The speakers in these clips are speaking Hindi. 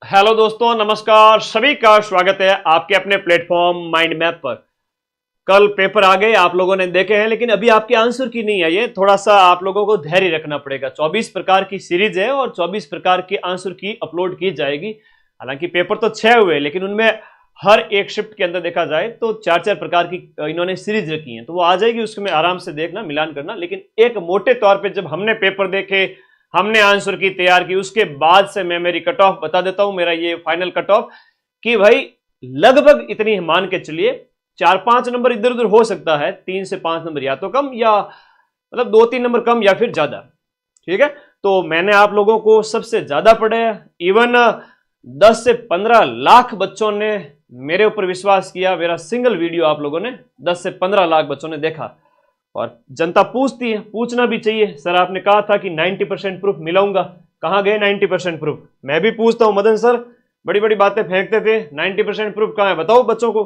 हेलो दोस्तों, नमस्कार। सभी का स्वागत है आपके अपने प्लेटफॉर्म माइंड मैप पर। कल पेपर आ गए, आप लोगों ने देखे हैं, लेकिन अभी आपके आंसर की नहीं आई है। थोड़ा सा आप लोगों को धैर्य रखना पड़ेगा। 24 प्रकार की सीरीज है और 24 प्रकार के आंसर की अपलोड की जाएगी। हालांकि पेपर तो 6 हुए, लेकिन उनमें हर एक शिफ्ट के अंदर देखा जाए तो 4-4 प्रकार की इन्होंने सीरीज रखी है, तो वो आ जाएगी। उसमें आराम से देखना, मिलान करना। लेकिन एक मोटे तौर पर जब हमने पेपर देखे, हमने आंसर की तैयार की, उसके बाद से मैं मेरी कट ऑफ बता देता हूं। मेरा ये फाइनल कट ऑफ कि भाई लगभग इतनी मान के चलिए, 4-5 नंबर इधर उधर हो सकता है, 3 से 5 नंबर या तो कम, या मतलब 2-3 नंबर कम या फिर ज्यादा। ठीक है, तो मैंने आप लोगों को सबसे ज्यादा पढ़े। इवन 10 से 15 लाख बच्चों ने मेरे ऊपर विश्वास किया। मेरा सिंगल वीडियो आप लोगों ने 10 से 15 लाख बच्चों ने देखा। और जनता पूछती है, पूछना भी चाहिए। सर आपने कहा था कि 90% प्रूफ मिलाऊंगा, कहां गए 90% प्रूफ? मैं भी पूछता हूं, मदन सर बड़ी बड़ी बातें फेंकते थे, 90% प्रूफ कहां है, बताओ बच्चों को।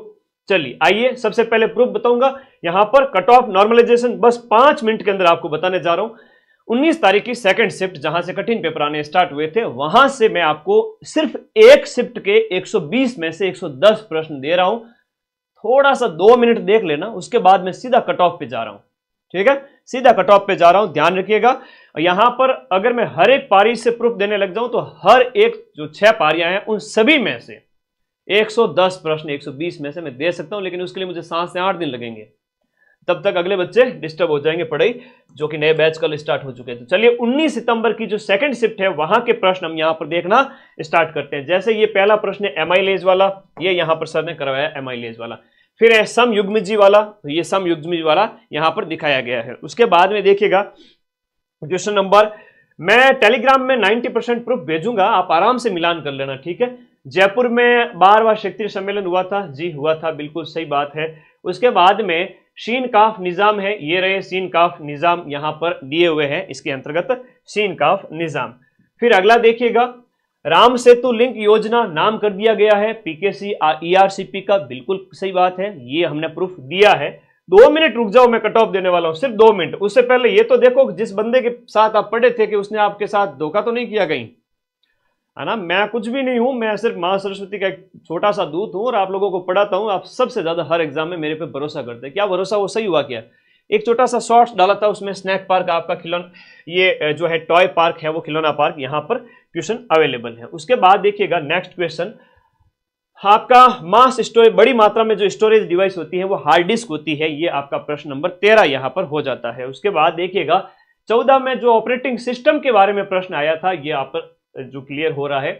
चलिए आइए, सबसे पहले प्रूफ बताऊंगा। यहां पर कट ऑफ नॉर्मलाइजेशन बस 5 मिनट के अंदर आपको बताने जा रहा हूं। 19 तारीख की सेकंड शिफ्ट जहां से कठिन पेपर आने स्टार्ट हुए थे, वहां से मैं आपको सिर्फ एक शिफ्ट के 120 में से 110 प्रश्न दे रहा हूं। थोड़ा सा 2 मिनट देख लेना, उसके बाद मैं सीधा कट ऑफ पे जा रहा हूं। ठीक है, सीधा कट ऑफ पे जा रहा हूं, ध्यान रखिएगा। यहां पर अगर मैं हर एक पारी से प्रूफ देने लग जाऊं तो हर एक जो 6 पारियां हैं उन सभी में से 110 प्रश्न 120 में से मैं दे सकता हूं। लेकिन उसके लिए मुझे 7 से 8 दिन लगेंगे, तब तक अगले बच्चे डिस्टर्ब हो जाएंगे पढ़ाई, जो कि नए बैच कल स्टार्ट हो चुके हैं। तो चलिए 19 सितंबर की जो सेकंड शिफ्ट है वहां के प्रश्न हम यहां पर देखना स्टार्ट करते हैं। जैसे ये पहला प्रश्न है एमाइलेज वाला, ये यहां पर सर ने करवाया एमाइलेज वाला। फिर है सम युग्मजी वाला, तो ये सम युग्मजी वाला यहां पर दिखाया गया है। उसके बाद में देखिएगा क्वेश्चन नंबर, मैं टेलीग्राम में 90% प्रूफ भेजूंगा, आप आराम से मिलान कर लेना। ठीक है, जयपुर में 12वां क्षेत्रीय सम्मेलन हुआ था, जी हुआ था, बिल्कुल सही बात है। उसके बाद में शीन काफ निजाम है, ये रहे शीन काफ निजाम यहां पर दिए हुए हैं, इसके अंतर्गत शीन काफ निजाम। फिर अगला देखिएगा, राम सेतु लिंक योजना नाम कर दिया गया है पीकेसी ईआरसीपी का, बिल्कुल सही बात है, ये हमने प्रूफ दिया है। 2 मिनट रुक जाओ, मैं कट ऑफ देने वाला हूं, सिर्फ 2 मिनट। उससे पहले ये तो देखो जिस बंदे के साथ आप पढ़े थे कि उसने आपके साथ धोखा तो नहीं किया कहीं, है ना। मैं कुछ भी नहीं हूं, मैं सिर्फ मां सरस्वती का एक छोटा सा दूत हूं और आप लोगों को पढ़ाता हूं। आप सबसे ज्यादा हर एग्जाम में मेरे पे भरोसा करते हैं। क्या भरोसा, वो सही हुआ क्या? एक छोटा सा शॉर्ट्स डाला था, उसमें स्नैक पार्क आपका खिलौना, ये जो है टॉय पार्क है, वो खिलौना पार्क यहां पर क्वेश्चन अवेलेबल है। उसके बाद देखिएगा नेक्स्ट क्वेश्चन, आपका मास स्टोरेज, बड़ी मात्रा में जो स्टोरेज डिवाइस होती है वो हार्ड डिस्क होती है, ये आपका प्रश्न नंबर 13 यहां पर हो जाता है। उसके बाद देखिएगा 14 में जो ऑपरेटिंग सिस्टम के बारे में प्रश्न आया था, ये आप पर जो क्लियर हो रहा है।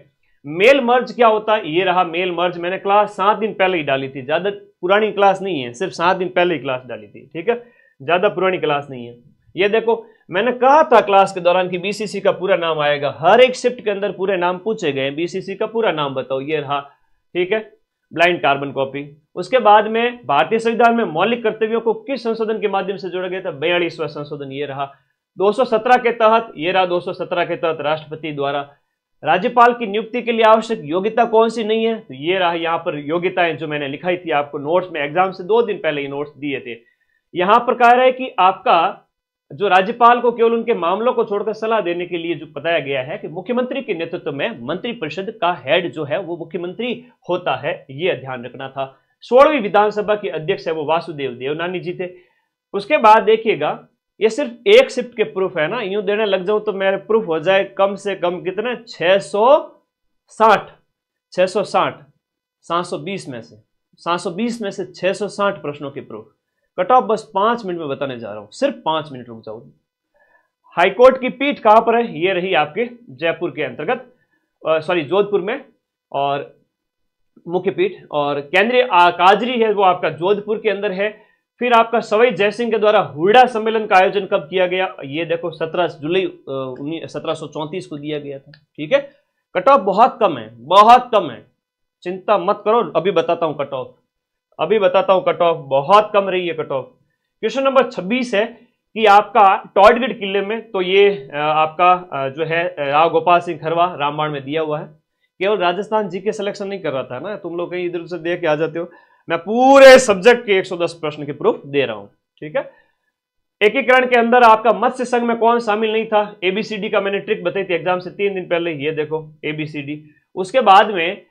मेल मर्ज क्या होता है, ये रहा मेल मर्ज। मैंने क्लास 7 दिन पहले ही डाली थी, ज्यादा पुरानी क्लास नहीं है, सिर्फ 7 दिन पहले ही क्लास डाली थी। ठीक है, ज्यादा पुरानी क्लास नहीं है। ये देखो, मैंने कहा था क्लास के दौरान कि बीसीसी का पूरा नाम आएगा, हर एक शिफ्ट के अंदर पूरे नाम पूछे गए। बीसीसी का पूरा नाम बताओ, ये रहा। ठीक है, ब्लाइंड कार्बन कॉपी। उसके बाद में भारतीय संविधान में मौलिक कर्तव्यों को किस संशोधन के माध्यम से जोड़ा गया था? 42वां संशोधन, ये रहा। 217 के तहत, ये रहा 217 के तहत राष्ट्रपति द्वारा। राज्यपाल की नियुक्ति के लिए आवश्यक योग्यता कौन सी नहीं है? तो ये रहा यहां पर योग्यताएं जो मैंने लिखाई थी आपको नोट्स में, एग्जाम से 2 दिन पहले ये नोट्स दिए थे। यहां पर कह रहा है कि आपका जो राज्यपाल को केवल उनके मामलों को छोड़कर सलाह देने के लिए जो बताया गया है कि मुख्यमंत्री के नेतृत्व में मंत्रिपरिषद का हेड जो है वो मुख्यमंत्री होता है, ये ध्यान रखना था। 16वीं विधानसभा के अध्यक्ष है वो वासुदेव देवनानी जी थे। उसके बाद देखिएगा, ये सिर्फ एक शिफ्ट के प्रूफ है ना, यूं देने लग जाऊं तो मेरे प्रूफ हो जाए कम से कम कितने, 660 720 में से 720 में से 660 प्रश्नों के प्रूफ। कट ऑफ बस 5 मिनट में बताने जा रहा हूं, सिर्फ 5 मिनट रुक जाओ। हाईकोर्ट की पीठ कहां पर है? ये रही आपके जयपुर के अंतर्गत, सॉरी जोधपुर में, और मुख्य पीठ। और केंद्रीय काजरी है वो आपका जोधपुर के अंदर है। फिर आपका सवाई जयसिंह के द्वारा हुड्डा सम्मेलन का आयोजन कब किया गया? ये देखो 17 जुलाई 1734 को दिया गया था। ठीक है, कट ऑफ बहुत कम है, बहुत कम है, चिंता मत करो, अभी बताता हूं कट ऑफ, अभी बताता हूं कट ऑफ, बहुत कम रही है कट ऑफ। क्वेश्चन नंबर 26 है कि आपका टॉडगढ़ किले में, तो ये आपका जो है राव गोपाल सिंह खरवा रामबाण में दिया हुआ है। केवल राजस्थान जी के सिलेक्शन नहीं कर रहा था ना, तुम लोग कहीं इधर से देख के आ जाते हो। मैं पूरे सब्जेक्ट के 110 प्रश्न के प्रूफ दे रहा हूं। ठीक है, एकीकरण के अंदर आपका मत्स्य संघ में कौन शामिल नहीं था? एबीसीडी का मैंने ट्रिक बताई थी एग्जाम से 3 दिन पहले, ये देखो एबीसीडी। उसके बाद में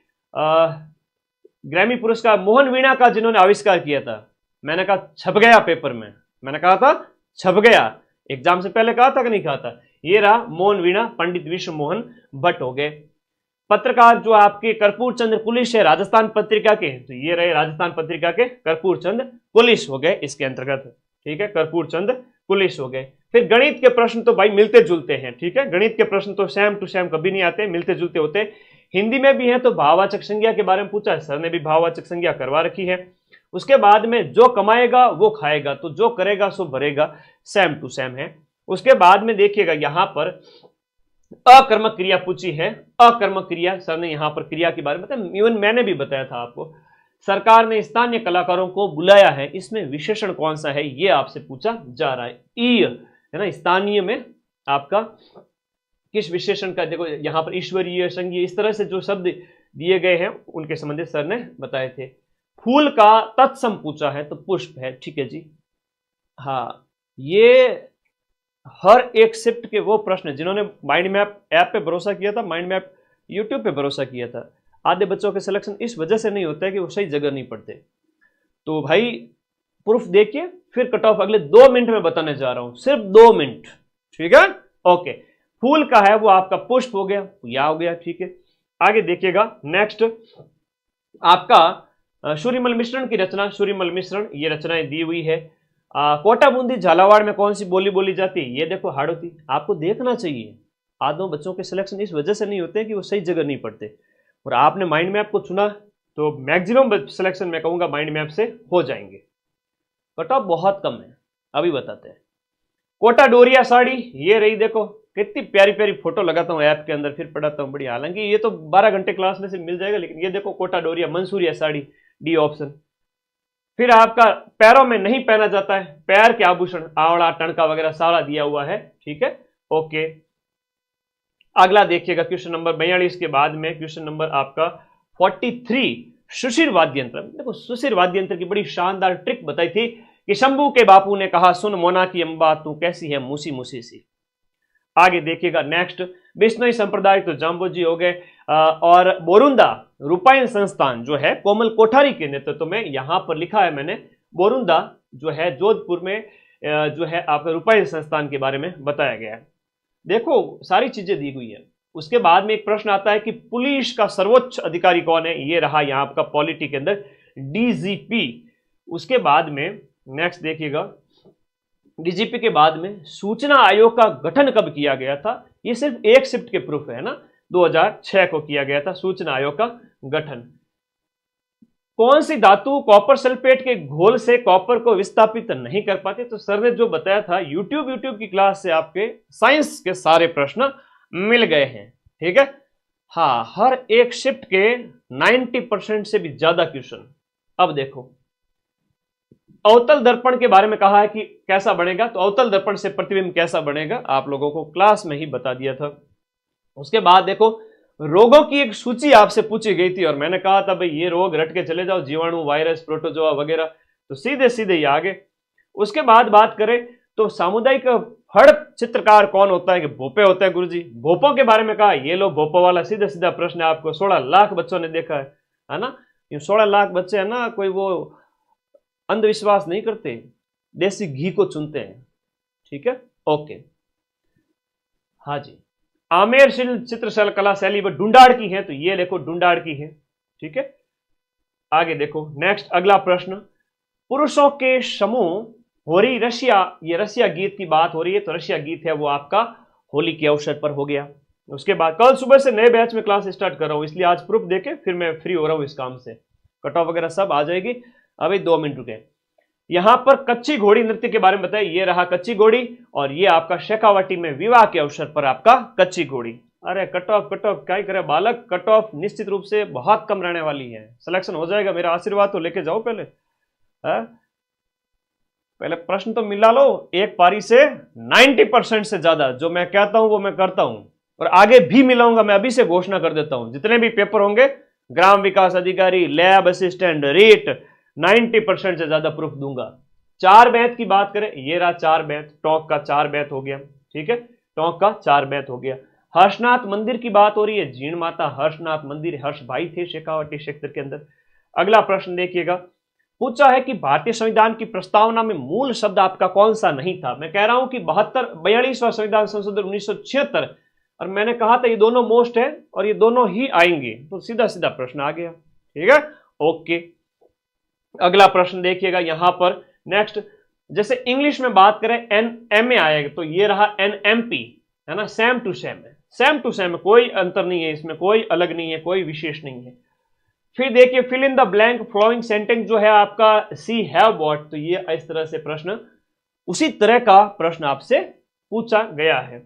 ग्रैमी पुरस्कार मोहन वीणा का जिन्होंने आविष्कार किया था, मैंने कहा छप गया पेपर में, मैंने कहा था छप गया, एग्जाम से पहले कहा था कि नहीं कहा था, ये रहा मोहन वीणा, पंडित विश्व मोहन भट्ट हो गए। पत्रकार जो आपके कर्पूर चंद्र कुलिश है राजस्थान पत्रिका के, तो ये रहे राजस्थान पत्रिका के कर्पूर चंद्र कुलिश हो गए इसके अंतर्गत, ठीक है, कर्पूर चंद्र कुलिश हो गए। फिर गणित के प्रश्न तो भाई मिलते जुलते हैं, ठीक है, गणित के प्रश्न तो सेम टू सेम कभी नहीं आते, मिलते जुलते होते। हिंदी में भी है तो भाववाचक संज्ञा के बारे में पूछा है, सर ने भी भाववाचक संज्ञा करवा रखी है। उसके बाद में जो कमाएगा वो खाएगा, तो जो करेगा सो भरेगा, सेम टू सेम है। उसके बाद में देखिएगा यहां पर अकर्मक क्रिया पूछी है, अकर्मक क्रिया सर ने यहां पर क्रिया के बारे में बताया, इवन मैंने भी बताया था आपको। सरकार ने स्थानीय कलाकारों को बुलाया है, इसमें विशेषण कौन सा है ये आपसे पूछा जा रहा है, ई है ना, स्थानीय में आपका किस विशेषण का, देखो यहां पर ईश्वरीय, संघीय, इस तरह से जो शब्द दिए गए हैं उनके संबंधित सर ने बताए थे। फूल का तत्सम पूछा है तो पुष्प है, ठीक है जी। हाँ, ये हर एक शिफ्ट के वो प्रश्न जिन्होंने माइंड मैप ऐप पे भरोसा किया था, माइंड मैप यूट्यूब पे भरोसा किया था, आधे बच्चों के सिलेक्शन इस वजह से नहीं होता है कि वो सही जगह नहीं पढ़ते। तो भाई प्रूफ देखिए, फिर कट ऑफ अगले 2 मिनट में बताने जा रहा हूं, सिर्फ 2 मिनट, ठीक है, ओके। फूल का है वो आपका पुष्प हो गया, या हो गया, ठीक है। आगे देखिएगा नेक्स्ट आपका सूर्यमल मिश्रण की रचना, सूर्यमल मिश्रण, ये रचनाएं दी हुई है। कोटा बूंदी झालावाड़ में कौन सी बोली बोली जाती है, ये देखो हाड़ौती, आपको देखना चाहिए। आधों बच्चों के सिलेक्शन इस वजह से नहीं होते कि वो सही जगह नहीं पढ़ते, और आपने माइंड मैप को चुना तो मैक्सिमम सिलेक्शन मैं कहूंगा माइंड मैप से हो जाएंगे। कट ऑफ बहुत कम है, अभी बताते हैं। कोटा डोरिया साड़ी, ये रही, देखो कितनी प्यारी प्यारी फोटो लगाता हूँ ऐप के अंदर, फिर पढ़ाता हूँ, बड़ी, हालांकि ये तो 12 घंटे क्लास में से मिल जाएगा, लेकिन ये देखो कोटा डोरिया मंसूरिया साड़ी, डी ऑप्शन। फिर आपका पैरों में नहीं पहना जाता है, पैर के आभूषण, आवड़ा, टणका वगैरह सारा दिया हुआ है, ठीक है, ओके। अगला देखिएगा क्वेश्चन नंबर 42 के बाद में क्वेश्चन नंबर आपका 43, सुशिर वाद्य यंत्र। देखो सुशिर वाद्य यंत्र की बड़ी शानदार ट्रिक बताई थी कि शंभू के बापू ने कहा, सुन मोना की अंबा तू कैसी है मूसी मूसी सी। आगे देखिएगा नेक्स्ट, बिश्नोई संप्रदाय तो जाम्बोजी हो गए, और बोरुंदा रूपायन संस्थान जो है कोमल कोठारी के नेतृत्व में, यहां पर लिखा है मैंने बोरुंदा जो है जोधपुर में जो है आपका रूपायन संस्थान के बारे में बताया गया है। देखो सारी चीजें दी हुई है। उसके बाद में एक प्रश्न आता है कि पुलिस का सर्वोच्च अधिकारी कौन है, ये रहा यहां आपका पॉलिटी के अंदर डीजीपी। उसके बाद में नेक्स्ट देखिएगा, डीजीपी के बाद में सूचना आयोग का गठन कब किया गया था, ये सिर्फ एक शिफ्ट के प्रूफ है ना, 2006 को किया गया था सूचना आयोग का गठन। कौन सी धातु कॉपर सल्फेट के घोल से कॉपर को विस्थापित नहीं कर पाती, तो सर ने जो बताया था यूट्यूब की क्लास से आपके साइंस के सारे प्रश्न मिल गए हैं, ठीक है। हाँ, हर एक शिफ्ट के 90% से भी ज्यादा क्वेश्चन। अब देखो अवतल दर्पण के बारे में कहा है कि कैसा बनेगा, तो अवतल दर्पण से प्रतिबिंब कैसा बनेगा आप लोगों को क्लास में ही बता दिया था। उसके बाद देखो रोगों की एक सूची आपसे पूछी गई थी और मैंने कहा था भाई ये रोग रट के चले जाओ, जीवाणु, वायरस, प्रोटोजोआ वगैरह, तो सीधे सीधे ये आगे। उसके बाद बात करें तो सामुदायिक फड़ चित्रकार कौन होता है, कि भोपे होता है गुरुजी। भोपों के बारे में कहा, ये लो भोपो वाला सीधा सीधा प्रश्न है आपको, 16 लाख बच्चों ने देखा है ना। ये 16 लाख बच्चे है ना, कोई वो अंधविश्वास नहीं करते, देसी घी को चुनते हैं, ठीक है, ओके। हाँ जी, आमेर चित्रशैल कला शैली वो डुंडाड़ की है, तो ये देखो डुंडाड़ की है, ठीक है। आगे देखो नेक्स्ट अगला प्रश्न, पुरुषों के समूह होरी रशिया, ये रशिया गीत की बात हो रही है, तो रशिया गीत है वो आपका होली के अवसर पर हो गया। उसके बाद कल सुबह से नए बैच में क्लास स्टार्ट कर रहा हूं, इसलिए आज प्रूफ देके फिर मैं फ्री हो रहा हूं इस काम से, कट ऑफ वगैरह सब आ जाएगी। अभी 2 मिनट रुके। यहां पर कच्ची घोड़ी नृत्य के बारे में बताया, ये रहा कच्ची घोड़ी, और ये आपका शेखावाटी में विवाह के अवसर पर आपका कच्ची घोड़ी। अरे कट ऑफ क्या करे बालक, कट ऑफ निश्चित रूप से बहुत कम रहने वाली है, सिलेक्शन हो जाएगा, मेरा आशीर्वाद तो लेके जाओ पहले है? पहले प्रश्न तो मिला लो, एक पारी से 90% से ज्यादा जो मैं कहता हूं वो मैं करता हूं, और आगे भी मिलाऊंगा। मैं अभी से घोषणा कर देता हूं, जितने भी पेपर होंगे, ग्राम विकास अधिकारी, लैब असिस्टेंट, रीट, 90% से ज्यादा प्रूफ दूंगा। 4 बैच की बात करें, ये रहा 4 बैच, टॉक का 4 बैच हो गया, ठीक है, टॉक का 4 बैच हो गया। हर्षनाथ मंदिर की बात हो रही है, जीण माता हर्षनाथ मंदिर, हर्ष भाई थे शेखावाटी क्षेत्र के अंदर। अगला प्रश्न देखिएगा, पूछा है कि भारतीय संविधान की प्रस्तावना में मूल शब्द आपका कौन सा नहीं था। मैं कह रहा हूं कि 42वां संविधान संशोधन 1976, और मैंने कहा था ये दोनों मोस्ट है और ये दोनों ही आएंगे, तो सीधा सीधा प्रश्न आ गया। ठीक है, ओके। अगला प्रश्न देखिएगा यहां पर नेक्स्ट, जैसे इंग्लिश में बात करें NMA आएगा, तो ये रहा NMP, है ना, सेम टू सेम है, सेम टू सेम, कोई अंतर नहीं है इसमें, कोई अलग नहीं है, कोई विशेष नहीं है। फिर देखिए fill in the blank flowing sentence जो है आपका सी हैव व्हाट, तो ये इस तरह से प्रश्न, उसी तरह का प्रश्न आपसे पूछा गया है।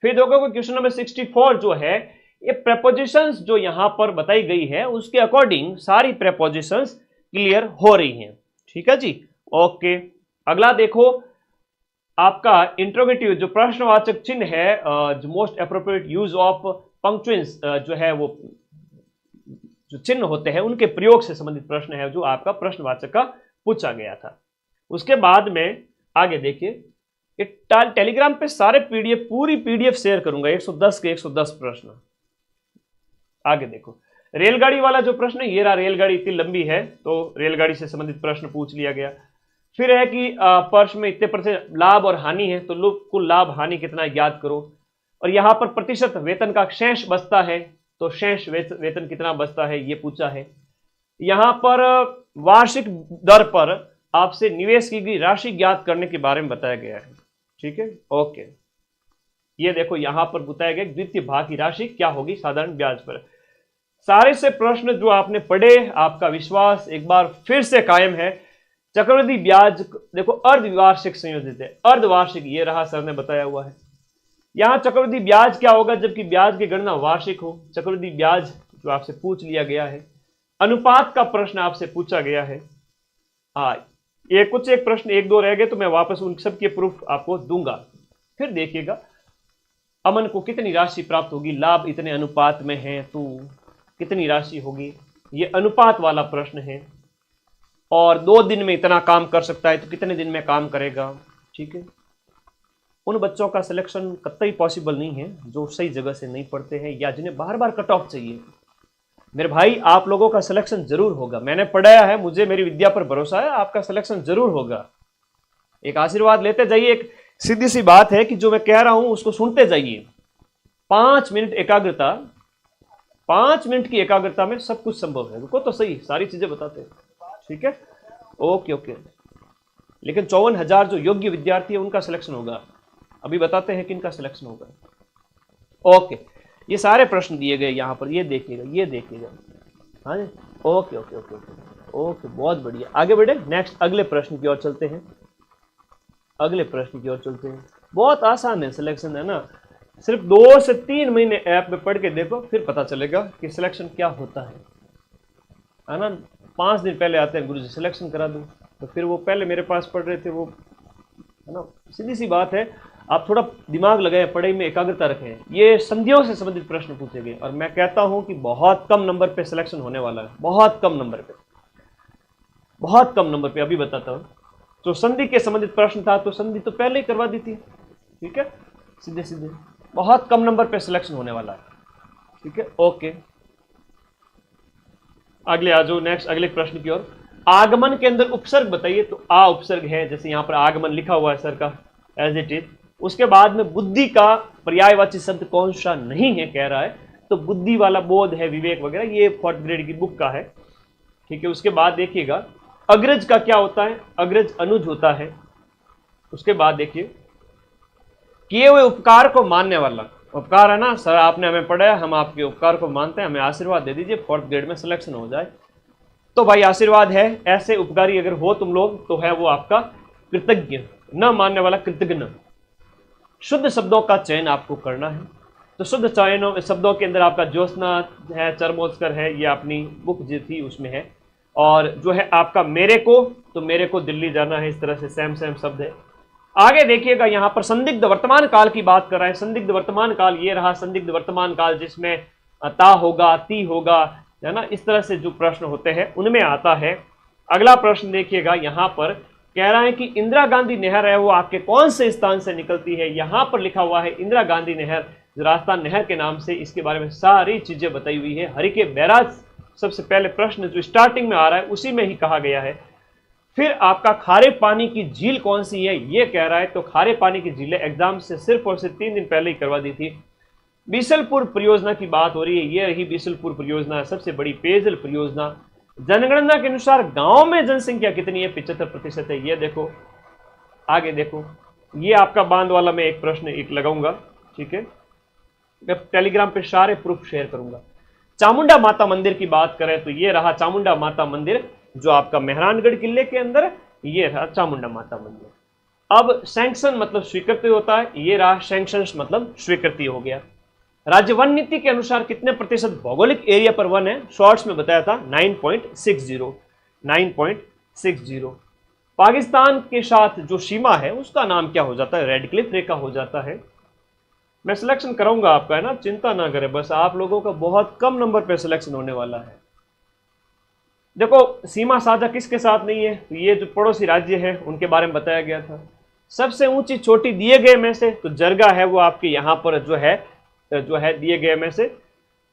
फिर देखो क्वेश्चन नंबर 64 जो है, ये प्रेपोजिशंस जो यहां पर बताई गई है उसके अकॉर्डिंग सारी प्रेपोजिशंस क्लियर हो रही हैं। ठीक है जी, ओके। अगला देखो आपका इंट्रोगेटिव जो प्रश्नवाचक चिन्ह है, जो मोस्ट एप्रोप्रिएट यूज ऑफ पंक्चुएंस जो है, वो जो चिन्ह होते हैं उनके प्रयोग से संबंधित प्रश्न है जो आपका प्रश्नवाचक का पूछा गया था। उसके बाद में आगे देखिए, टेलीग्राम पे सारे पीडीएफ, पूरी पीडीएफ शेयर करूंगा, 110 के 110 प्रश्न। आगे देखो रेलगाड़ी वाला जो प्रश्न है, ये रहा, रेलगाड़ी इतनी लंबी है तो रेलगाड़ी से संबंधित प्रश्न पूछ लिया गया। फिर है कि पर्स में इतने % लाभ और हानि है, तो कुल लाभ हानि कितना ज्ञात करो। और यहां पर प्रतिशत वेतन का शेष बचता है, तो शेष वेतन कितना बचता है ये पूछा है। यहां पर वार्षिक दर पर आपसे निवेश की गई राशि ज्ञात करने के बारे में बताया गया है। ठीक है, ओके। ये देखो यहां पर बताया गया द्वितीय भाग की राशि क्या होगी साधारण ब्याज पर। सारे से प्रश्न जो आपने पढ़े, आपका विश्वास एक बार फिर से कायम है। चक्रवृद्धि ब्याज देखो अर्धवार्षिक संयोजित है, अर्धवार्षिक ये रहा, सर ने बताया हुआ है। यहां चक्रवृद्धि ब्याज क्या होगा जबकि ब्याज की गणना वार्षिक हो। चक्रवृद्धि ब्याज जो आपसे पूछ लिया गया है। अनुपात का प्रश्न आपसे पूछा गया है। हाँ, ये कुछ एक प्रश्न 1-2 रह गए तो मैं वापस उन सब के प्रूफ आपको दूंगा। फिर देखिएगा अमन को कितनी राशि प्राप्त होगी, लाभ इतने अनुपात में है तो कितनी राशि होगी, ये अनुपात वाला प्रश्न है। और 2 दिन में इतना काम कर सकता है तो कितने दिन में काम करेगा। ठीक है, उन बच्चों का सिलेक्शन कतई पॉसिबल नहीं है जो सही जगह से नहीं पढ़ते हैं या जिन्हें बार बार कट ऑफ चाहिए। मेरे भाई आप लोगों का सिलेक्शन जरूर होगा, मैंने पढ़ाया है, मुझे मेरी विद्या पर भरोसा है, आपका सिलेक्शन जरूर होगा। एक आशीर्वाद लेते जाइए, एक सीधी सी बात है कि जो मैं कह रहा हूं उसको सुनते जाइए। 5 मिनट एकाग्रता, 5 मिनट की एकाग्रता में सब कुछ संभव है। रुको तो सही, सारी चीजें बताते हैं। ठीक है, ओके ओके। लेकिन 54,000 जो योग्य विद्यार्थी है उनका सिलेक्शन होगा, अभी बताते हैं किनका सिलेक्शन होगा। ओके, ये सारे प्रश्न दिए गए यहां पर, ये देखिएगा, ये देखिएगा। हाँ जी, okay okay okay okay okay, बहुत बढ़िया। आगे बढ़े, नेक्स्ट अगले प्रश्न की ओर चलते हैं। अगले प्रश्न की ओर चलते हैं, बहुत आसान है सिलेक्शन, है ना। सिर्फ 2 से 3 महीने ऐप में पढ़ के देखो, फिर पता चलेगा कि सिलेक्शन क्या होता है ना। 5 दिन पहले आते हैं गुरुजी सिलेक्शन करा दूं, तो फिर वो पहले मेरे पास पढ़ रहे थे वो, है ना। सीधी सी बात है, आप थोड़ा दिमाग लगाएं, पढ़ाई में एकाग्रता रखें। ये संधियों से संबंधित प्रश्न पूछे गए और मैं कहता हूं कि बहुत कम नंबर पे सिलेक्शन होने वाला है, बहुत कम नंबर पे, बहुत कम नंबर पे। अभी बताता हूं, तो संधि के संबंधित प्रश्न था तो संधि तो पहले ही करवा दी थी। ठीक है, सीधे सीधे बहुत कम नंबर पे सिलेक्शन होने वाला है। ठीक है, ओके। अगले आ जाओ, नेक्स्ट अगले प्रश्न की ओर। आगमन के अंदर उपसर्ग बताइए, तो आ उपसर्ग है, जैसे यहां पर आगमन लिखा हुआ है सर का, एज इट इज। उसके बाद में बुद्धि का पर्यायवाची शब्द कौन सा नहीं है कह रहा है, तो बुद्धि वाला बोध है, विवेक वगैरह, ये 4th ग्रेड की बुक का है। ठीक है, उसके बाद देखिएगा अग्रज का क्या होता है, अग्रज अनुज होता है। उसके बाद देखिए किए हुए उपकार को मानने वाला, उपकार है ना सर, आपने हमें पढ़ाया, हम आपके उपकार को मानते हैं, हमें आशीर्वाद दे दीजिए 4th ग्रेड में सिलेक्शन हो जाए। तो भाई आशीर्वाद है, ऐसे उपकारी अगर हो तुम लोग तो है वो आपका कृतज्ञ, न मानने वाला कृतज्ञ। शुद्ध शब्दों का चयन आपको करना है, तो शुद्ध चयनों शब्दों के अंदर आपका ज्योत्सना है, चरमोत्कर है, ये अपनी बुक जो थी उसमें है। और जो है आपका मेरे को, तो मेरे को दिल्ली जाना है, इस तरह से सेम सेम शब्द है। आगे देखिएगा यहां पर संदिग्ध वर्तमान काल की बात कर रहे हैं। संदिग्ध वर्तमान काल ये रहा, संदिग्ध वर्तमान काल जिसमें ता होगा, ती होगा, है ना, इस तरह से जो प्रश्न होते हैं उनमें आता है। अगला प्रश्न देखिएगा, यहां पर कह रहा है कि इंदिरा गांधी नहर है वो आपके कौन से स्थान से निकलती है। यहां पर लिखा हुआ है इंदिरा गांधी नहर जो राजस्थान नहर के नाम से, इसके बारे में सारी चीजें बताई हुई है। हरिके बैराज सबसे पहले प्रश्न जो स्टार्टिंग में आ रहा है उसी में ही कहा गया है। फिर आपका खारे पानी की झील कौन सी है ये कह रहा है, तो खारे पानी की झीलें एग्जाम से सिर्फ और सिर्फ 3 दिन पहले ही करवा दी थी। बीसलपुर परियोजना की बात हो रही है, ये रही बीसलपुर परियोजना, सबसे बड़ी पेयजल परियोजना। जनगणना के अनुसार गांव में जनसंख्या कितनी है, 75% है। ये देखो, आगे देखो, ये आपका बांध वाला मैं एक प्रश्न एक लगाऊंगा, ठीक है, मैं टेलीग्राम पे सारे प्रूफ शेयर करूंगा। चामुंडा माता मंदिर की बात करें तो ये रहा चामुंडा माता मंदिर, जो आपका मेहरानगढ़ किले के अंदर, ये रहा चामुंडा माता मंदिर। अब सैंक्शन मतलब स्वीकृति होता है, ये रहा सैंक्शन मतलब स्वीकृति हो गया। राज्य वन नीति के अनुसार कितने प्रतिशत भौगोलिक एरिया पर वन है, शॉर्ट्स में बताया था 9.60। पाकिस्तान के साथ जो सीमा है उसका नाम क्या हो जाता है, रेड क्लिफ रेखा हो जाता है। मैं सिलेक्शन कराऊंगा आपका, है ना, चिंता ना करें, बस आप लोगों का बहुत कम नंबर पे सिलेक्शन होने वाला है। देखो सीमा साझा किसके साथ नहीं है, तो ये जो पड़ोसी राज्य है उनके बारे में बताया गया था। सबसे ऊंची चोटी दिए गए में से तो जरगा है, वो आपके यहाँ पर जो है दिए गए में से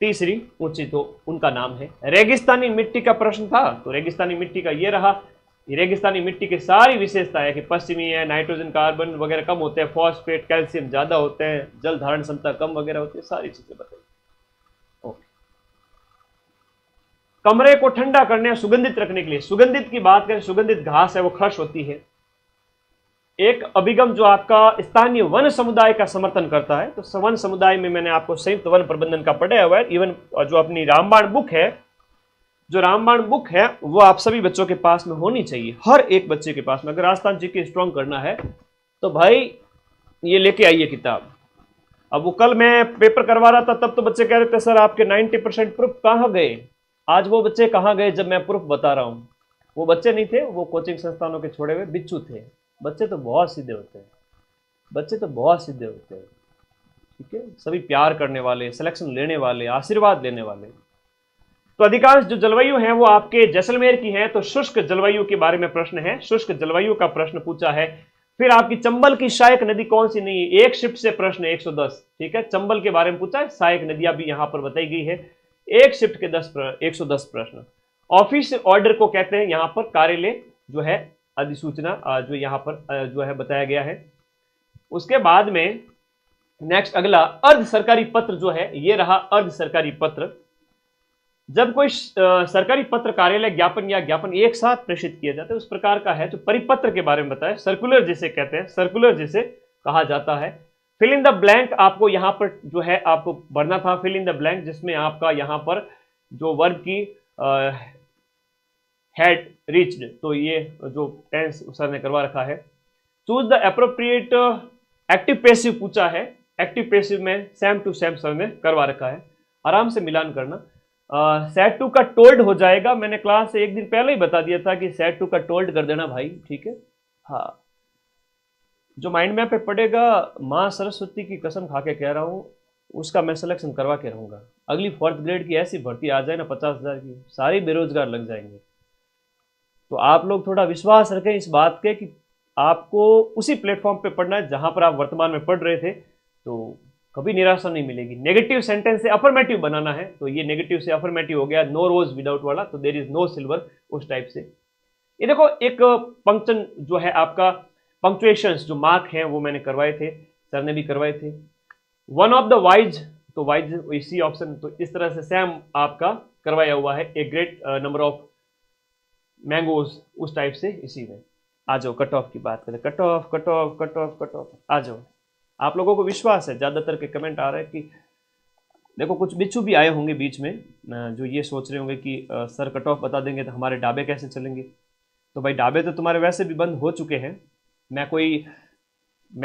तीसरी ऊंची, तो उनका नाम है। रेगिस्तानी मिट्टी का प्रश्न था, तो रेगिस्तानी मिट्टी का ये रहा। ये रेगिस्तानी मिट्टी की सारी विशेषता है कि पश्चिमी है, नाइट्रोजन कार्बन वगैरह कम होते हैं, फॉस्फेट कैल्शियम ज्यादा होते हैं, जल धारण क्षमता कम वगैरह होती है, सारी चीजें बताइए। ओके, कमरे को ठंडा करने या सुगंधित रखने के लिए, सुगंधित की बात करें, सुगंधित घास है वो खर्च होती है। एक अभिगम जो आपका स्थानीय वन समुदाय का समर्थन करता है, तो वन समुदाय में मैंने आपको संयुक्त वन प्रबंधन का पढ़ाया हुआ है। इवन जो अपनी रामबाण बुक है, जो रामबाण बुक है वो आप सभी बच्चों के पास में होनी चाहिए, हर एक बच्चे के पास में। अगर राजस्थान जीके स्ट्रॉन्ग करना है तो भाई ये लेके आइए किताब। अब वो कल मैं पेपर करवा रहा था तब तो बच्चे कह रहे थे सर आपके 90% प्रूफ कहाँ गए। आज वो बच्चे कहाँ गए जब मैं प्रूफ बता रहा हूँ। वो बच्चे नहीं थे, वो कोचिंग संस्थानों के छोड़े हुए बिच्छू थे। बच्चे तो बहुत सीधे होते हैं, बच्चे तो बहुत सीधे होते हैं, ठीक है, सभी प्यार करने वाले, सिलेक्शन लेने वाले, आशीर्वाद लेने वाले। तो अधिकांश जो जलवायु है वो आपके जैसलमेर की है, तो शुष्क जलवायु के बारे में प्रश्न है, शुष्क जलवायु का प्रश्न पूछा है। फिर आपकी चंबल की सहायक नदी कौन सी नहीं है, एक शिफ्ट से प्रश्न 110, ठीक है, चंबल के बारे में पूछा है, सहायक नदियां भी यहां पर बताई गई है, एक शिफ्ट के 110 प्रश्न। ऑफिस ऑर्डर को कहते हैं यहां पर कार्यालय जो है अधिसूचना, जो यहां पर जो है बताया गया है। उसके बाद में नेक्स्ट अगला अर्ध सरकारी पत्र जो है, ये रहा अर्ध सरकारी पत्र। जब कोई सरकारी पत्र, कार्यालय, ज्ञापन या ज्ञापन एक साथ प्रेषित किया जाता है उस प्रकार का है। तो परिपत्र के बारे में बताया, सर्कुलर जिसे कहते हैं, सर्कुलर जिसे कहा जाता है। फिल इन द ब्लैंक आपको यहाँ पर जो है आपको भरना था, फिल इन द ब्लैंक, जिसमें आपका यहाँ पर जो वर्ब की हैड रीच्ड, तो ये जो टेंस सर ने करवा रखा है। Choose the appropriate active passive पूछा है, एक्टिव पैसिव में सेम टू सेम सर ने करवा रखा है, आराम से मिलान करना। सेट टू का टोल्ड हो जाएगा, मैंने क्लास से एक दिन पहले ही बता दिया था कि सेट टू का टोल्ड कर देना भाई, ठीक है। हाँ, जो माइंड मैप पे पड़ेगा, माँ सरस्वती की कसम खा के कह रहा हूँ, उसका मैं सिलेक्शन करवा के रहूंगा। अगली 4th ग्रेड की ऐसी भर्ती आ जाए ना 50,000 की, सारे बेरोजगार लग जाएंगे। तो आप लोग थोड़ा विश्वास रखें इस बात के कि आपको उसी प्लेटफॉर्म पे पढ़ना है जहां पर आप वर्तमान में पढ़ रहे थे, तो कभी निराशा नहीं मिलेगी। नेगेटिव सेंटेंस से अफर्मेटिव बनाना है, तो ये नेगेटिव से अफर्मेटिव हो गया, नो रोज विदाउट वाला, तो देयर इज नो सिल्वर, उस टाइप से। ये देखो एक पंक्चन जो है आपका, पंक्चुएशंस जो मार्क हैं वो मैंने करवाए थे, सर ने भी करवाए थे। वन ऑफ द वाइज, तो वाइज इसी ऑप्शन, तो इस तरह से सेम आपका करवाया हुआ है। A great number of mangoes, उस टाइप से इसी में। आ जाओ कट ऑफ की बात करें, cut off cut off cut off cut off, आ जाओ। आप लोगों को विश्वास है, ज्यादातर के कमेंट आ रहे हैं कि देखो कुछ बिच्छू भी आए होंगे बीच में जो ये सोच रहे होंगे कि सर कट ऑफ बता देंगे तो हमारे ढाबे कैसे चलेंगे। तो भाई ढाबे तो तुम्हारे वैसे भी बंद हो चुके हैं। मैं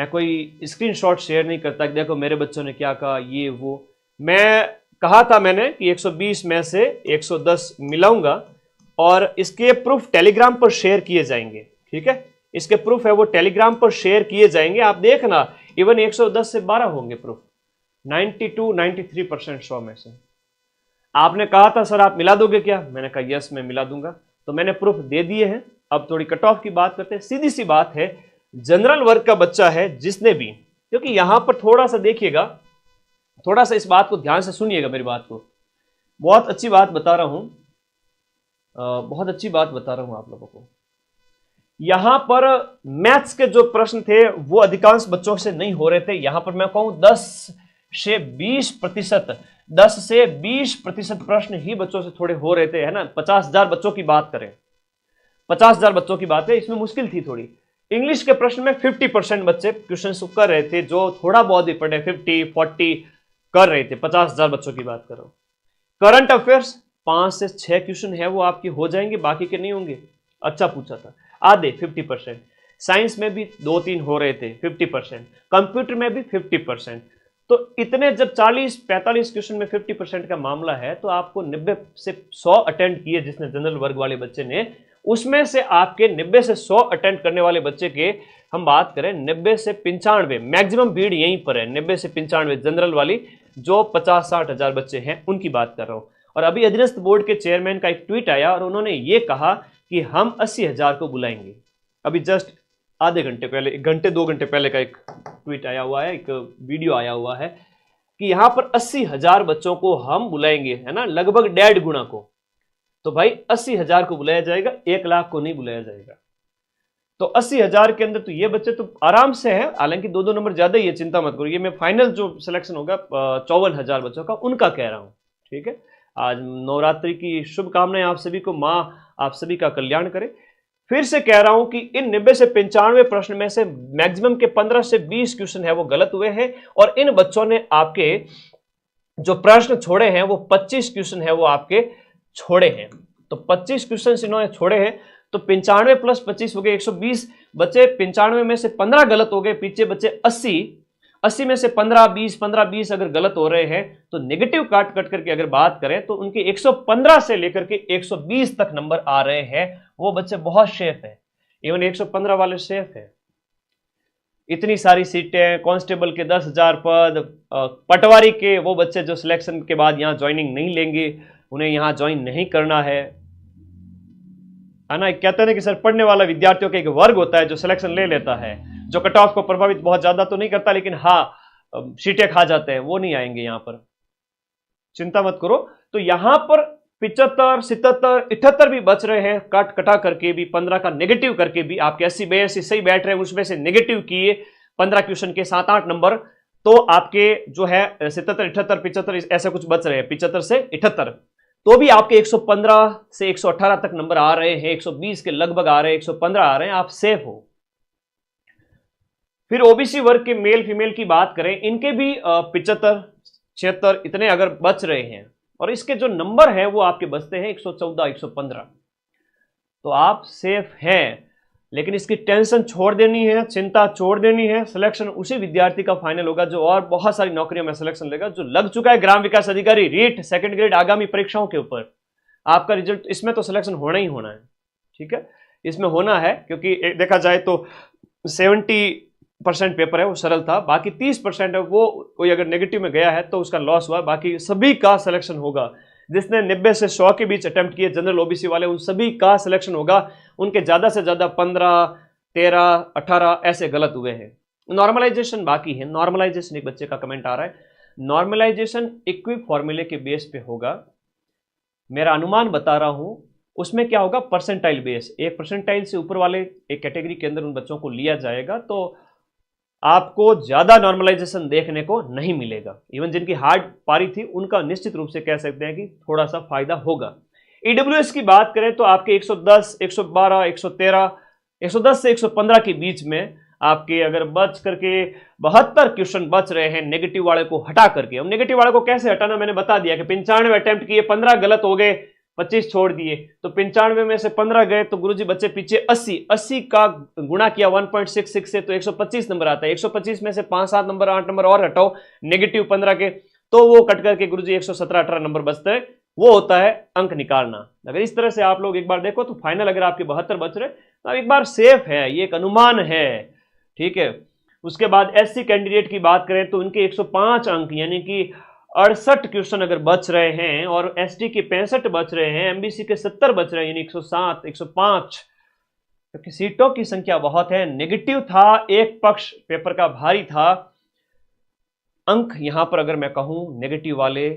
कोई स्क्रीनशॉट शेयर नहीं करता कि देखो मेरे बच्चों ने क्या कहा, ये वो। मैं कहा था मैंने कि 120 में से 110 मिलाऊंगा और इसके प्रूफ टेलीग्राम पर शेयर किए जाएंगे, ठीक है। इसके प्रूफ है वो टेलीग्राम पर शेयर किए जाएंगे, आप देखना। इवन 110 से 12 होंगे प्रूफ, 92-93% 100 में से। आपने कहा था सर आप मिला दोगे क्या, मैंने कहा यस मैं मिला दूंगा, तो मैंने प्रूफ दे दिए हैं। अब थोड़ी कट ऑफ की बात करते हैं। सीधी सी बात है, जनरल वर्ग का बच्चा है जिसने भी, क्योंकि यहां पर थोड़ा सा देखिएगा, थोड़ा सा इस बात को ध्यान से सुनिएगा, मेरी बात को। बहुत अच्छी बात बता रहा हूं, बहुत अच्छी बात बता रहा हूं आप लोगों को। यहां पर मैथ्स के जो प्रश्न थे वो अधिकांश बच्चों से नहीं हो रहे थे। यहां पर मैं कहूं 10 से 20%, 10 से 20% प्रश्न ही बच्चों से थोड़े हो रहे थे, है ना। 50,000 बच्चों की बात करें, 50,000 बच्चों की बात है, इसमें मुश्किल थी थोड़ी। इंग्लिश के प्रश्न में 50% बच्चे क्वेश्चन कर रहे थे, जो थोड़ा बहुत ही पढ़े 50-40 कर रहे थे। 50,000 बच्चों की बात करो। करंट अफेयर्स 5 से 6 क्वेश्चन है वो आपकी हो जाएंगे, बाकी के नहीं होंगे। अच्छा पूछा था, आधे 50%। साइंस में भी 2-3 हो रहे थे 50%, कंप्यूटर में भी 50%। तो इतने जब 40-45 क्वेश्चन में 50% का मामला है, तो आपको 90 से 100 अटेंड किए जिसने जनरल वर्ग वाले बच्चे ने, उसमें से आपके 90 से 100 अटेंड करने वाले बच्चे के हम बात करें 90 से 95, मैक्सिमम भीड़ यहीं पर है 90 से 95 जनरल वाली, जो 50-60 हजार बच्चे हैं उनकी बात कर रहा हूं। और अभी अधीनस्थ बोर्ड के चेयरमैन का एक ट्वीट आया और उन्होंने ये कहा कि हम 80,000 को बुलाएंगे। अभी जस्ट आधे घंटे पहले, 1 घंटे 2 घंटे पहले का एक ट्वीट आया हुआ है, एक वीडियो आया हुआ है कि यहां पर 80,000 बच्चों को हम बुलाएंगे, है ना, लगभग 1.5 गुना को। तो भाई 80,000 को बुलाया जाएगा, 1 लाख को नहीं बुलाया जाएगा। तो 80,000 के अंदर तो ये बच्चे तो आराम से हैं, हालांकि 2-2 नंबर ज्यादा ही है, चिंता मत करो। ये मैं फाइनल जो सिलेक्शन होगा 54,000 बच्चों का, उनका कह रहा हूं, ठीक है। आज नवरात्रि की शुभकामनाएं आप सभी को, मां आप सभी का कल्याण करे। फिर से कह रहा हूं कि इन 90 से 95 प्रश्न में से मैक्सिमम के 15 से 20 क्वेश्चन है वो गलत हुए हैं, और इन बच्चों ने आपके जो प्रश्न छोड़े हैं वो 25 क्वेश्चन है वो आपके छोड़े हैं। तो 25 क्वेश्चन इन्होंने छोड़े हैं, तो 95 प्लस 25 हो गए 120 बचे। 95 में से 15 गलत हो गए, पीछे बचे 80 में से 15-20 अगर गलत हो रहे हैं, तो नेगेटिव काट कट करके अगर बात करें तो उनके 115 से लेकर के 120 तक नंबर आ रहे हैं। वो बच्चे बहुत सेफ है, इवन 115 वाले सेफ है। इतनी सारी सीटें, कांस्टेबल के 10,000 पद, पटवारी के वो बच्चे जो सिलेक्शन के बाद यहां ज्वाइनिंग नहीं लेंगे, उन्हें यहां ज्वाइन नहीं करना है ना। कहते हैं कि सर पढ़ने वाला विद्यार्थियों का एक वर्ग होता है जो सिलेक्शन ले लेता है, जो कट ऑफ को प्रभावित बहुत ज्यादा तो नहीं करता, लेकिन हाँ सीटें खा जाते हैं, वो नहीं आएंगे यहां पर, चिंता मत करो। तो यहां पर 75, 77, 78 भी बच रहे हैं, काट कटा करके भी, 15 का नेगेटिव करके भी आपके 80-82 सही बैठ रहे हैं, उसमें से नेगेटिव किए 15 क्वेश्चन के 7-8 नंबर, तो आपके जो है 77, 78, 75 ऐसे कुछ बच रहे हैं, 75 से 78, तो भी आपके 115 से 118 तक नंबर आ रहे हैं, 120 के लगभग आ रहे हैं, 115 आ रहे हैं, आप सेफ हो। फिर ओबीसी वर्ग के मेल फीमेल की बात करें, इनके भी 75, 76 इतने अगर बच रहे हैं, और इसके जो नंबर है वो आपके बचते हैं 114, 115, तो आप सेफ हैं। लेकिन इसकी टेंशन छोड़ देनी है, चिंता छोड़ देनी है। सिलेक्शन उसी विद्यार्थी का फाइनल होगा जो और बहुत सारी नौकरियों में सिलेक्शन लेगा, जो लग चुका है ग्राम विकास अधिकारी रीट सेकंड ग्रेड आगामी परीक्षाओं के ऊपर। आपका रिजल्ट इसमें तो सिलेक्शन होना ही होना है, ठीक है, इसमें होना है, क्योंकि देखा जाए तो 70% पेपर है वो सरल था, बाकी 30% है वो कोई अगर नेगेटिव में गया है तो उसका लॉस हुआ, बाकी सभी का सिलेक्शन होगा। जिसने 90 से 100 के बीच अटेम्प्ट किए जनरल ओबीसी वाले, उन सभी का सिलेक्शन होगा। उनके ज्यादा से ज्यादा 15, 13, 18 ऐसे गलत हुए हैं। नॉर्मलाइजेशन बाकी है, नॉर्मलाइजेशन एक बच्चे का कमेंट आ रहा है, नॉर्मलाइजेशन इक्विक फॉर्मूले के बेस पे होगा, मेरा अनुमान बता रहा हूं। उसमें क्या होगा, परसेंटाइल बेस, एक परसेंटाइल से ऊपर वाले एक कैटेगरी के अंदर उन बच्चों को लिया जाएगा, तो आपको ज्यादा नॉर्मलाइजेशन देखने को नहीं मिलेगा। इवन जिनकी हार्ड पारी थी उनका निश्चित रूप से कह सकते हैं कि थोड़ा सा फायदा होगा। ईडब्ल्यूएस की बात करें तो आपके 110, 112, 113, 110 से 115 के बीच में आपके अगर बच करके 72 क्वेश्चन बच रहे हैं नेगेटिव वाले को हटा करके। अब नेगेटिव वाले को कैसे हटाना मैंने बता दिया कि 95 अटेम्प्ट किए, 15 गलत हो गए, 25 छोड़ दिए, तो 95 में से 15 गए, तो गुरुजी बच्चे पीछे 80 का गुणा किया 1.66 से, तो 125 नंबर आता है। 125 में से 5-7 नंबर, 8 नंबर और हटाओ नेगेटिव 15 के, तो वो कट करके गुरुजी 117-18 नंबर बचते हैं। वो होता है अंक निकालना। अगर इस तरह से आप लोग एक बार देखो तो फाइनल अगर आपके 72 बच रहे तो एक बार सेफ है, ये एक अनुमान है, ठीक है। उसके बाद एससी कैंडिडेट की बात करें तो उनके 105 अंक यानी कि 68 क्वेश्चन अगर बच रहे हैं, और एसटी के 65 बच रहे हैं, एमबीसी के 70 बच रहे हैं, यानी 107, 105, क्योंकि सीटों की संख्या बहुत है। नेगेटिव था, एक पक्ष पेपर का भारी था, अंक यहां पर अगर मैं कहूं नेगेटिव वाले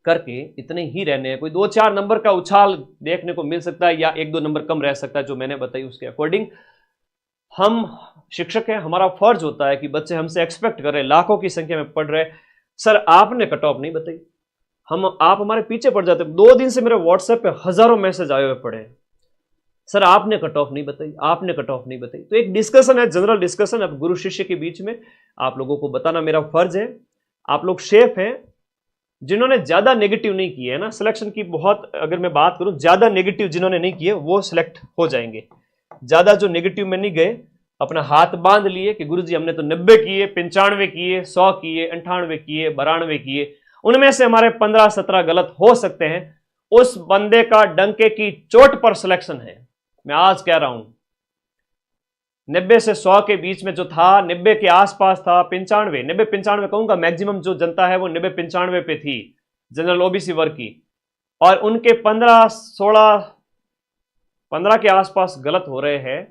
करके इतने ही रहने हैं, कोई 2-4 नंबर का उछाल देखने को मिल सकता है या 1-2 नंबर कम रह सकता है, जो मैंने बताई उसके अकॉर्डिंग। हम शिक्षक हैं, हमारा फर्ज होता है कि बच्चे हमसे एक्सपेक्ट कर रहे हैं, लाखों की संख्या में पढ़ रहे, सर आपने कट ऑफ नहीं बताई। आप हमारे पीछे पड़ जाते। 2 दिन से मेरे व्हाट्सएप पे हजारों मैसेज आए हुए पड़े हैं, सर आपने कट ऑफ नहीं बताई, आपने कट ऑफ नहीं बताई। तो एक डिस्कशन है, जनरल डिस्कशन, अब गुरु शिष्य के बीच में आप लोगों को बताना मेरा फर्ज है। आप लोग शेफ हैं, जिन्होंने ज्यादा नेगेटिव नहीं किए है ना सिलेक्शन की, बहुत अगर मैं बात करूं, ज्यादा नेगेटिव जिन्होंने नहीं किए वो सिलेक्ट हो जाएंगे। ज्यादा जो नेगेटिव में नहीं गए, अपना हाथ बांध लिए कि गुरुजी हमने तो 90 किए, 95 किए, 100 किए, 98 किए, 92 किए, उनमें से हमारे 15-17 गलत हो सकते हैं, उस बंदे का डंके की चोट पर सिलेक्शन है। मैं आज कह रहा हूं 90 से 100 के बीच में जो था, 90 के आसपास था, 95, 90-95 कहूंगा, मैक्सिमम जो जनता है वो 90-95 पे थी जनरल ओबीसी वर्ग की, और उनके 15 के आसपास गलत हो रहे हैं।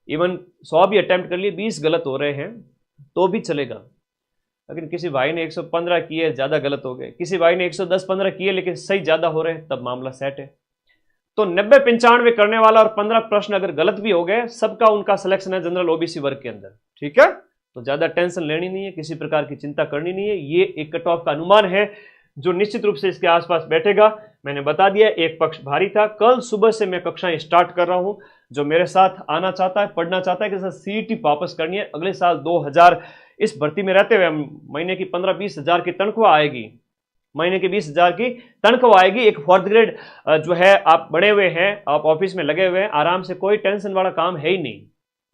इवन 100 भी अटेम्प्ट कर लिए, 20 गलत हो रहे हैं तो भी चलेगा। लेकिन किसी भाई ने 115 किए, ज्यादा गलत हो गए, किसी भाई ने 110-15 किए लेकिन सही ज्यादा हो रहे हैं, तब मामला सेट है। तो 90-95 करने वाला और 15 प्रश्न अगर गलत भी हो गए, सबका उनका सिलेक्शन है जनरल ओबीसी वर्ग के अंदर, ठीक है। तो ज्यादा टेंशन लेनी नहीं है, किसी प्रकार की चिंता करनी नहीं है। ये एक कट ऑफ का अनुमान है जो निश्चित रूप से इसके आसपास बैठेगा। मैंने बता दिया, एक पक्ष भारी था। कल सुबह से मैं कक्षाएं स्टार्ट कर रहा हूं। जो मेरे साथ आना चाहता है, पढ़ना चाहता है कि सर सीईटी वापस करनी है, अगले साल 2000 इस भर्ती में रहते हुए महीने की 15-20 हजार की तनख्वाह आएगी, महीने की 20,000 की तनख्वाह आएगी। एक 4th ग्रेड जो है, आप बड़े हुए हैं, आप ऑफिस में लगे हुए हैं, आराम से, कोई टेंशन वाला काम है ही नहीं।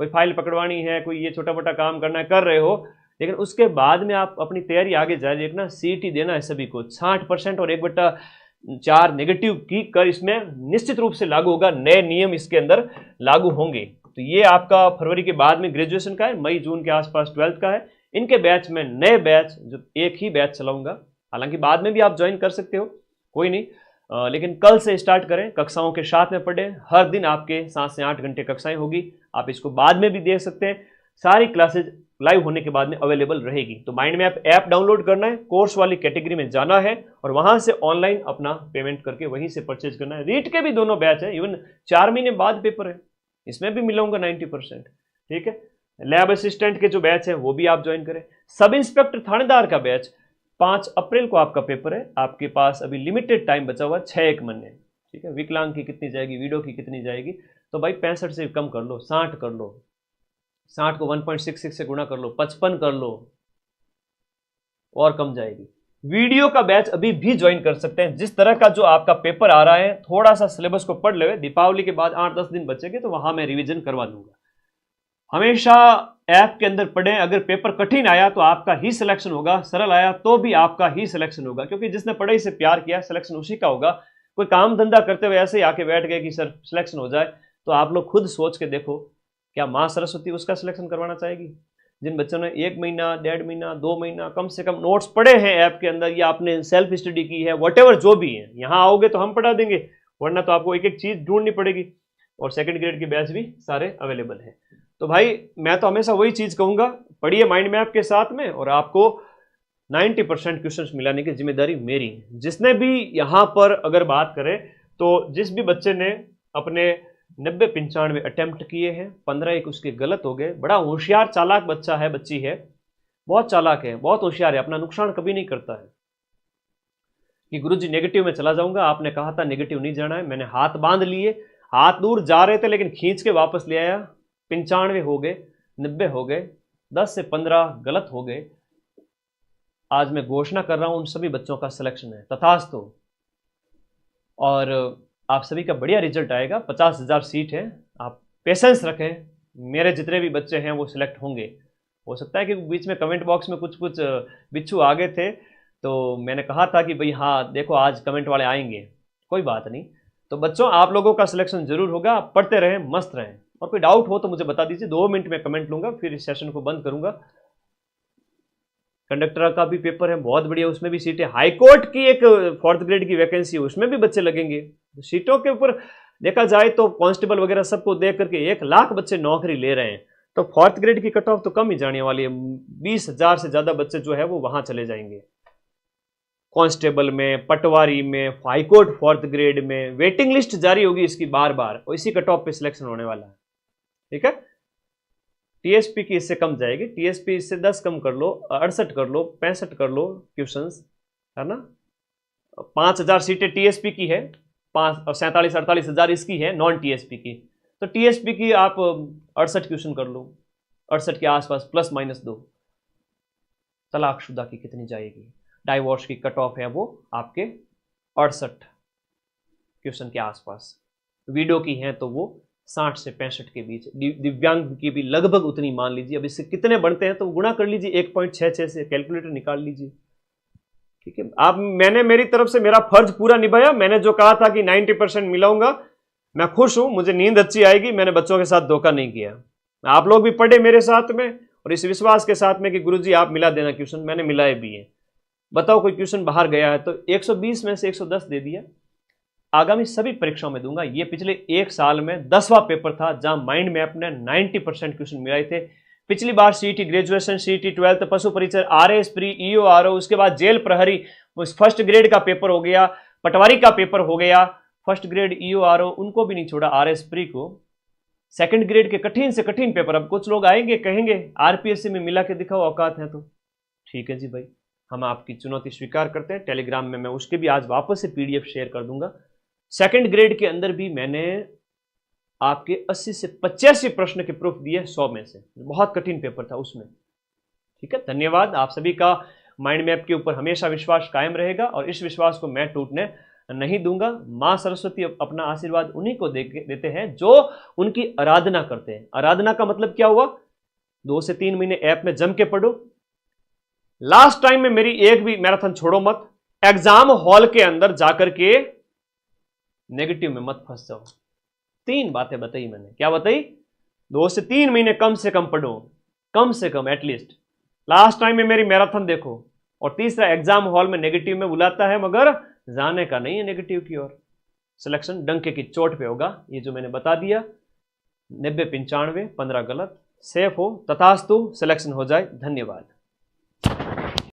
कोई फाइल पकड़वानी है, कोई ये छोटा मोटा काम करना है, कर रहे हो, लेकिन उसके बाद में आप अपनी तैयारी आगे जारी रखना। सीईटी देना है सभी को, 60% और 1/4 नेगेटिव की कर इसमें निश्चित रूप से लागू होगा। नए नियम इसके अंदर लागू होंगे। तो ये आपका फरवरी के बाद में ग्रेजुएशन का है, मई जून के आसपास 12th का है। इनके बैच में नए बैच, जो एक ही बैच चलाऊंगा, हालांकि बाद में भी आप ज्वाइन कर सकते हो, कोई नहीं, लेकिन कल से स्टार्ट करें, कक्षाओं के साथ में पढ़ें। हर दिन आपके 7 से 8 घंटे कक्षाएं होगी, आप इसको बाद में भी देख सकते हैं। सारी क्लासेज लाइव होने के बाद में अवेलेबल रहेगी। तो माइंड मैप ऐप डाउनलोड करना है, कोर्स वाली कैटेगरी में जाना है और वहां से ऑनलाइन अपना पेमेंट करके वहीं से परचेज करना है। रीट के भी दोनों बैच है, इवन 4 महीने बाद पेपर है, इसमें भी मिलाऊंगा 90%, ठीक है। लैब असिस्टेंट के जो बैच है वो भी आप ज्वाइन करें। सब इंस्पेक्टर थानेदार का बैच 5 अप्रैल को आपका पेपर है। आपके पास अभी लिमिटेड टाइम बचा हुआ, 6-1 महीने, ठीक है। विकलांग की कितनी जाएगी, वीडियो की कितनी जाएगी, तो भाई 65 से कम कर लो, 60 कर लो, 60 को 1.66 से गुणा कर लो, 55 कर लो, और कम जाएगी। वीडियो का बैच अभी भी ज्वाइन कर सकते हैं। जिस तरह का जो आपका पेपर आ रहा है, थोड़ा सा सिलेबस को पढ़ ले, दीपावली के बाद 8-10 दिन बचेंगे तो वहां मैं रिवीजन करवा दूंगा। हमेशा ऐप के अंदर पढ़ें। अगर पेपर कठिन आया तो आपका ही सिलेक्शन होगा, सरल आया तो भी आपका ही सिलेक्शन होगा, क्योंकि जिसने पढ़ाई से प्यार किया सिलेक्शन उसी का होगा। कोई काम धंधा करते हुए ऐसे ही आके बैठ गए कि सर सिलेक्शन हो जाए, तो आप लोग खुद सोच के देखो, क्या माँ सरस्वती उसका सिलेक्शन करवाना चाहेगी? जिन बच्चों ने 1 महीना, 1.5 महीना, 2 महीना कम से कम नोट्स पढ़े हैं ऐप के अंदर, या आपने सेल्फ स्टडी की है, वॉटेवर जो भी है, यहाँ आओगे तो हम पढ़ा देंगे, वरना तो आपको एक एक चीज ढूंढनी पड़ेगी। और 2nd ग्रेड के बैच भी सारे अवेलेबल है। तो भाई मैं तो हमेशा वही चीज कहूंगा, पढ़िए माइंड मैप के साथ में, और आपको 90% क्वेश्चंस मिलाने की जिम्मेदारी मेरी है। जिसने भी यहाँ पर अगर बात करें, तो जिस भी बच्चे ने अपने 90-95 अटेम्प्ट किए हैं, 15-1 उसके गलत हो गए, बड़ा होशियार चालाक बच्चा है, बच्ची है, बहुत चालाक है, बहुत होशियार है, अपना नुकसान कभी नहीं करता है कि गुरुजी नेगेटिव में चला जाऊंगा, आपने कहा था नेगेटिव नहीं जाना है, मैंने हाथ बांध लिए, हाथ दूर जा रहे थे लेकिन खींच के वापस ले आया। 95 हो गए, 90 हो गए, 10 से 15 गलत हो गए। आज मैं घोषणा कर रहा हूं उन सभी बच्चों का सिलेक्शन है, तथास्तु। और आप सभी का बढ़िया रिजल्ट आएगा। 50,000 सीट है, आप पेशेंस रखें, मेरे जितने भी बच्चे हैं वो सिलेक्ट होंगे। हो सकता है कि बीच में कमेंट बॉक्स में कुछ बिच्छू आ गए थे, तो मैंने कहा था कि भाई हाँ देखो आज कमेंट वाले आएंगे, कोई बात नहीं। तो बच्चों आप लोगों का सिलेक्शन जरूर होगा, आप पढ़ते रहें, मस्त रहें, और कोई डाउट हो तो मुझे बता दीजिए, 2 मिनट में कमेंट लूंगा, फिर इस सेशन को बंद करूंगा। कंडक्टर का भी पेपर है, बहुत बढ़िया, उसमें भी सीटें। हाईकोर्ट की एक 4th ग्रेड की वैकेंसी है, उसमें भी बच्चे लगेंगे। सीटों के ऊपर देखा जाए तो कांस्टेबल वगैरह सबको देख करके 1 लाख बच्चे नौकरी ले रहे हैं। तो फोर्थ ग्रेड की कट ऑफ तो कम ही जाने वाली है। 20,000 से ज्यादा बच्चे जो है वो वहां चले जाएंगे। कांस्टेबल में, पटवारी में, हाईकोर्ट फोर्थ ग्रेड में वेटिंग लिस्ट जारी होगी इसकी बार बार, और इसी कट ऑफ पे सिलेक्शन होने वाला है। ठीक है, टीएसपी की इससे कम जाएगी, टीएसपी इससे 10 कम कर लो, 68 कर लो, 65 कर लो क्वेश्चंस, है ना। 5,000 सीटें टीएसपी की है, 47-48 इसकी है नॉन टीएसपी की। तो टीएसपी की आप 68 क्वेश्चन कर लो, 68 के आसपास प्लस माइनस 2। तलाकशुदा की कितनी जाएगी? डाइवोर्स की कट ऑफ है वो आपके 68 क्वेश्चन के आसपास। विडो की है तो वो 60 से 65 के बीच। दिव्यांग की भी लगभग उतनी मान लीजिए। अब इससे कितने बनते हैं तो गुणा कर लीजिए, 1.66 से कैलकुलेटर निकाल लीजिए। ठीक है, आप मैंने मेरी तरफ से मेरा फर्ज पूरा निभाया। मैंने जो कहा था कि 90% मिलाऊंगा, मैं खुश हूं, मुझे नींद अच्छी आएगी, मैंने बच्चों के साथ धोखा नहीं किया। आप लोग भी पढ़े मेरे साथ में और इस विश्वास के साथ में कि गुरुजी आप मिला देना क्वेश्चन, मैंने मिलाए भी है। बताओ कोई क्वेश्चन बाहर गया है तो 120 में से 110 दे दिया। आगामी सभी परीक्षाओं में दूंगा। ये पिछले एक साल में 10वां पेपर था जहां माइंड मैप ने 90% क्वेश्चन मिलाए थे। पिछली बार सीईटी ग्रेजुएशन, सीईटी 12th, पशु परिचर, आरएस प्री, ईओ आरओ, उसके बाद जेल प्रहरी, उस फर्स्ट ग्रेड का पेपर हो गया, पटवारी का पेपर हो गया, फर्स्ट ग्रेड ईओ आरओ उनको भी नहीं छोड़ा, आरएस प्री को। सेकंड ग्रेड के कठिन से कठिन पेपर। अब कुछ लोग आएंगे कहेंगे आरपीएससी में मिला के दिखाओ, औकात है तो ठीक है जी भाई, हम आपकी चुनौती स्वीकार करते हैं। टेलीग्राम में मैं उसके भी आज वापस से पीडीएफ शेयर कर दूंगा। सेकंड ग्रेड के अंदर भी मैंने आपके 80 से 85 प्रश्न के प्रूफ दिए 100 में से। बहुत कठिन पेपर था उसमें। ठीक है, धन्यवाद। आप सभी का माइंड मैप के ऊपर हमेशा विश्वास कायम रहेगा और इस विश्वास को मैं टूटने नहीं दूंगा। मां सरस्वती अपना आशीर्वाद उन्हीं को देते हैं जो उनकी आराधना करते हैं। आराधना का मतलब क्या हुआ? 2 से 3 महीने ऐप में जम के पढ़ो। लास्ट टाइम में मेरी एक भी मैराथन छोड़ो मत। एग्जाम हॉल के अंदर जाकर के नेगेटिव में मत फंस जाओ। 3 बातें बताई मैंने। क्या बताई? 2 से 3 महीने कम से कम पढ़ो, कम से कम एटलीस्ट। लास्ट टाइम में मेरी मैराथन देखो। और तीसरा, एग्जाम हॉल में नेगेटिव में बुलाता है मगर जाने का नहीं है नेगेटिव की ओर। सिलेक्शन डंके की चोट पे होगा। ये जो मैंने बता दिया, 90-95, 15 गलत, सेफ हो, तथास्तु, सिलेक्शन हो जाए। धन्यवाद।